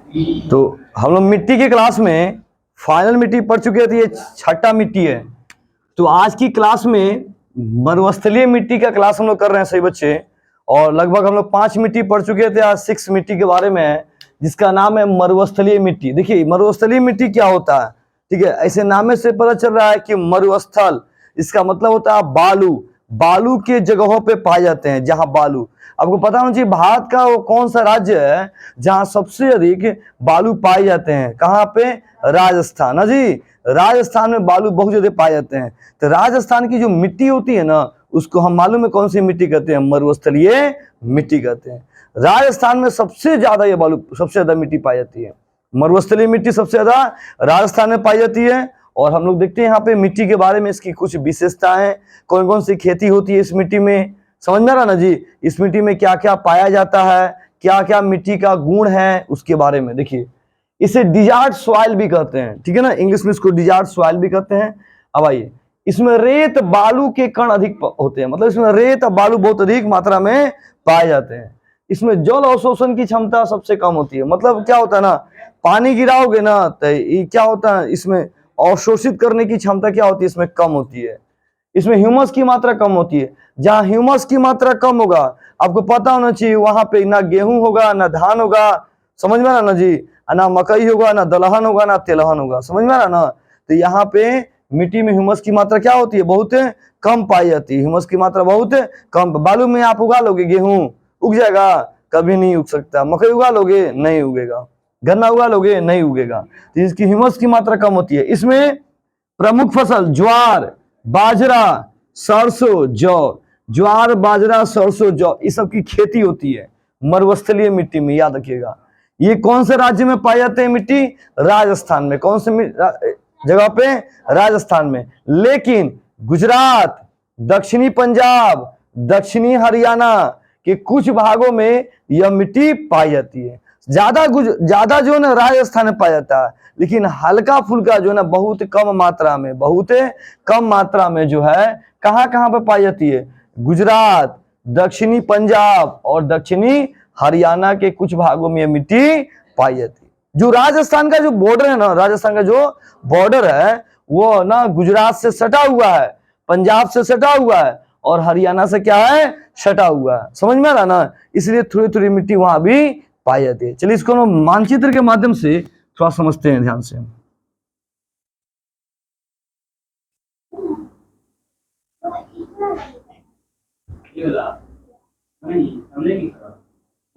तो हम लोग मिट्टी के क्लास में फाइनल मिट्टी पढ़ चुके थे, ये छठा मिट्टी है। तो आज की क्लास में मरुस्थलीय मिट्टी का क्लास हम लोग कर रहे हैं सही बच्चे, और लगभग हम लोग 5 मिट्टी पढ़ चुके थे। आज 6 मिट्टी के बारे में है जिसका नाम है मरुस्थलीय मिट्टी। देखिए मरुस्थलीय मिट्टी क्या होता है, ठीक है, ऐसे नामे से पता चल रहा है कि मरुस्थल, इसका मतलब होता है बालू, बालू के जगहों पे पाए जाते हैं जहां बालू। आपको पता होना चाहिए भारत का वो कौन सा राज्य है जहां सबसे अधिक बालू पाए जाते हैं, कहां पे? राजस्थान ना जी, राजस्थान में बालू बहुत ज्यादा पाए जाते हैं। तो राजस्थान की जो मिट्टी होती है ना, उसको हम मालूम है कौन सी मिट्टी कहते हैं? मरुस्थलीय मिट्टी कहते हैं। राजस्थान में सबसे ज्यादा ये बालू, सबसे ज्यादा मिट्टी पाई जाती है। मरुस्थलीय मिट्टी सबसे ज्यादा राजस्थान में पाई जाती है। और हम लोग देखते हैं यहाँ पे मिट्टी के बारे में, इसकी कुछ विशेषताएं, कौन कौन सी खेती होती है इस मिट्टी में, समझ में आ रहा ना जी? इस मिट्टी में क्या क्या पाया जाता है, क्या क्या मिट्टी का गुण है, उसके बारे में देखिए। इसे डिजार्ट सॉइल भी कहते हैं, ठीक है ना, इंग्लिश में इसको डिजार्ट सॉइल भी कहते हैं। अब आइए, इसमें रेत बालू के कण अधिक होते हैं, मतलब इसमें रेत और बालू बहुत अधिक मात्रा में पाए जाते हैं। इसमें जल अवशोषण की क्षमता सबसे कम होती है, मतलब क्या होता है ना, पानी गिराओगे ना तो ये क्या होता है, इसमें अवशोषित करने की क्षमता क्या होती है, इसमें कम होती है। इसमें ह्यूमस की मात्रा कम होती है। जहां ह्यूमस की मात्रा कम होगा, आपको पता होना चाहिए, वहां पे ना गेहूं होगा ना धान होगा, समझ में आ रहा ना जी, ना मकई होगा ना दलहन होगा ना तेलहन होगा, समझ में आ रहा ना? तो यहाँ पे मिट्टी में ह्यूमस की मात्रा क्या होती है? बहुत कम पाई जाती है, ह्यूमस की मात्रा बहुत कम। बालू में आप उगा लोगे, गेहूं उग जाएगा? कभी नहीं उग सकता। मकई उगा लोगे? नहीं उगेगा। गन्ना उगा लोगे? नहीं उगेगा। तो इसकी ह्यूमस की मात्रा कम होती है। इसमें प्रमुख फसल ज्वार, बाजरा, सरसों, जौ, ज्वार, बाजरा, सरसों, जौ, इस सब की खेती होती है मरुस्थलीय मिट्टी में, याद रखिएगा। ये कौन से राज्य में पाए जाते हैं मिट्टी? राजस्थान में। कौन से जगह पे? राजस्थान में। लेकिन गुजरात, दक्षिणी पंजाब, दक्षिणी हरियाणा के कुछ भागों में यह मिट्टी पाई जाती है। ज्यादा जो है ना राजस्थान में पाया जाता है, लेकिन हल्का फुल्का जो है ना बहुत कम मात्रा में, बहुत कम मात्रा में जो है कहां कहां पे पाई जाती है? गुजरात, दक्षिणी पंजाब और दक्षिणी हरियाणा के कुछ भागों में यह मिट्टी पाई जाती है। जो राजस्थान का जो बॉर्डर है ना, राजस्थान का जो बॉर्डर है वो ना गुजरात से सटा हुआ है, पंजाब से सटा हुआ है और हरियाणा से क्या है? सटा हुआ है। समझ में आ रहा ना? इसलिए थोड़ी थोड़ी मिट्टी वहां भी पाई जाती है। चलिए इसको हम मानचित्र के माध्यम से थोड़ा समझते हैं ध्यान से।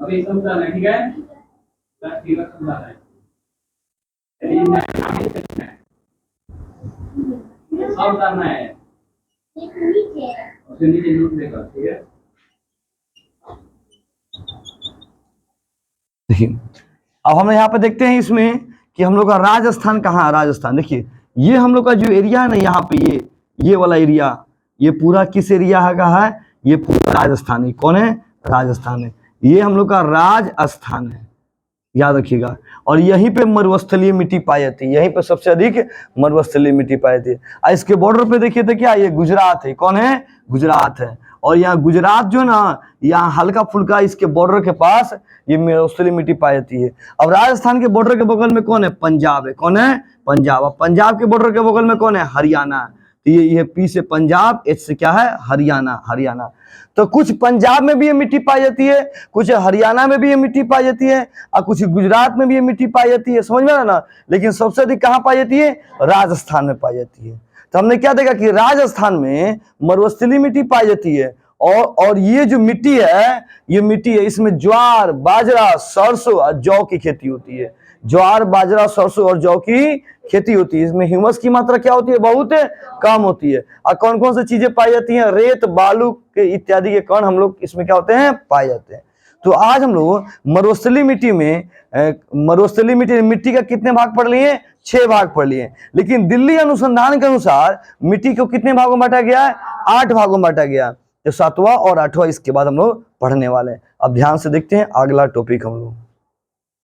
अभी समझाना है, ठीक है? समझाना है, सब करना है, उसके नीचे नोट देगा, ठीक है? देखिए अब हम यहाँ पे देखते हैं इसमें कि हम लोग का राजस्थान कहाँ है। राजस्थान देखिए, ये हम लोग का जो एरिया है ना, यहाँ पे ये वाला एरिया, ये पूरा किस एरिया का है? ये पूरा राजस्थान है। कौन है? राजस्थान है। ये हम लोग का राजस्थान है, याद रखिएगा। और यहीं पे मरुस्थलीय मिट्टी पाई जाती है, यहीं पे सबसे अधिक मरुस्थलीय मिट्टी पाई जाती है। इसके बॉर्डर पे देखिए तो क्या, ये गुजरात है। कौन है? गुजरात है। और यहाँ गुजरात जो है ना, यहाँ हल्का फुल्का इसके बॉर्डर के पास ये मरुस्थलीय मिट्टी पाई जाती है। अब राजस्थान के बॉर्डर के बगल में कौन है? पंजाब है। कौन है? पंजाब। अब पंजाब के बॉर्डर के बगल में कौन है? हरियाणा। तो ये पी से पंजाब, एच से क्या है? हरियाणा। हरियाणा। तो कुछ पंजाब में भी ये मिट्टी पाई जाती है, कुछ हरियाणा में भी ये मिट्टी पाई जाती है और कुछ गुजरात में भी ये मिट्टी पाई जाती है। समझ में आ ना? लेकिन सबसे अधिक कहाँ पाई जाती है? राजस्थान में पाई जाती है। तो हमने क्या देखा कि राजस्थान में मरुस्थलीय मिट्टी पाई जाती है। और ये जो मिट्टी है, ये मिट्टी है, इसमें ज्वार, बाजरा, सरसों और जौ की खेती होती है। ज्वार, बाजरा, सरसों और जौ की खेती होती है। इसमें ह्यूमस की मात्रा क्या होती है? बहुत कम होती है। और कौन कौन सी चीजें पाई जाती हैं? रेत, बालू के इत्यादि के कण हम लोग इसमें क्या होते हैं? पाए जाते हैं। तो आज हम लोग मरुस्थलीय मिट्टी में मिट्टी का कितने भाग पढ़ लिए? 6 भाग पढ़ लिए। लेकिन दिल्ली अनुसंधान के अनुसार मिट्टी को कितने भागों में बांटा गया है? 8 भागों में बांटा गया। तो 7वां और 8वां इसके बाद हम लोग पढ़ने वाले हैं। अब ध्यान से देखते हैं अगला टॉपिक हम लोग।